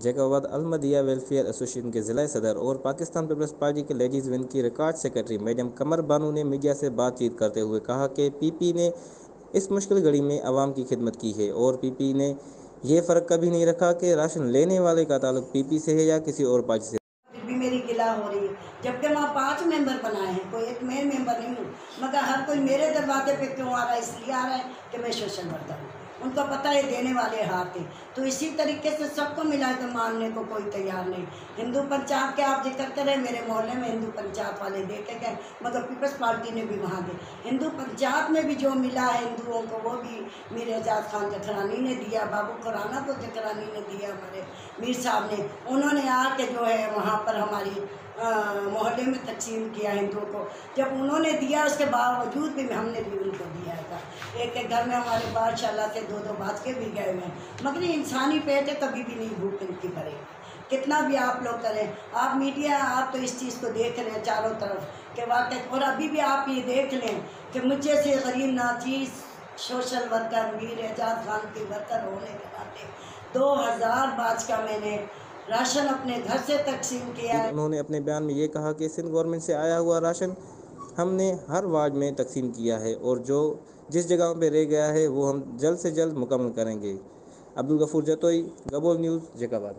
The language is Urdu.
جیکاباد المدیہ ویلفیئر ایسوسیشن کے ضلع صدر اور پاکستان پیپلز پارٹی کے لیڈیز ونگ کی record secretary madam Qamar Bano نے میڈیا سے بات چیت کرتے ہوئے کہا کہ پی پی نے اس مشکل گھڑی میں عوام کی خدمت کی ہے اور پی پی نے یہ فرق کبھی نہیں رکھا کہ راشن لینے والے کا تعلق پی پی سے ہے یا کسی اور پارٹی سے۔ پھر بھی میری گلا ہو رہی ہے، جبکہ وہاں 5 ممبر بنائے ہیں، کوئی ایک میں ممبر نہیں ہوں، مگر ہر کوئی میرے دروازے پہ کیوں آ رہا ہے؟ اس لیے آ رہا ہے کہ میں سوشل ورکر ہوں۔ ان کو پتہ ہے دینے والے ہاتھ تھے، تو اسی طریقے سے سب کو ملا ہے تو ماننے کو کوئی تیار نہیں۔ ہندو پنچایت کے آپ ذکر کریں، میرے محلے میں ہندو پنچایت والے دیکھے گئے، مگر پیپلز پارٹی نے بھی وہاں دے۔ ہندو پنچایت میں بھی جو ملا ہے ہندوؤں کو وہ بھی میر اعجاز خان جکھرانی نے دیا، بابو کھرانا کو جکھرانی نے دیا، ہمارے میر صاحب نے، انہوں نے آ کے جو ہے وہاں پر ہماری محلے میں تقسیم کیا ہندوؤں کو۔ جب انہوں نے دیا اس کے باوجود بھی ہم نے بھی ان کو دیا تھا۔ ایک ایک گھر میں ہمارے ماشاءاللہ سے 2 باج کے بھی گئے ہوئے ہیں، مگر یہ انسانی پیٹ ہے، کبھی بھی نہیں بھوک ان کی بھرے، کتنا بھی آپ لوگ کریں۔ آپ میڈیا آپ تو اس چیز کو دیکھ رہے ہیں چاروں طرف کہ واقعی، اور ابھی بھی آپ یہ دیکھ لیں کہ مجھے سے غریب ناچیز سوشل ورکر میر اعجاز خان کی ورکر ہونے کے ناطے 2000 باج کا میں نے راشن اپنے گھر سے تقسیم کیا ہے۔ انہوں نے اپنے بیان میں یہ کہا کہ سندھ گورنمنٹ سے آیا ہوا راشن ہم نے ہر وارڈ میں تقسیم کیا ہے اور جس جگہوں پہ رہ گیا ہے وہ ہم جلد سے جلد مکمل کریں گے۔ عبدالغفور جتوئی، گبول نیوز، جیکاباد۔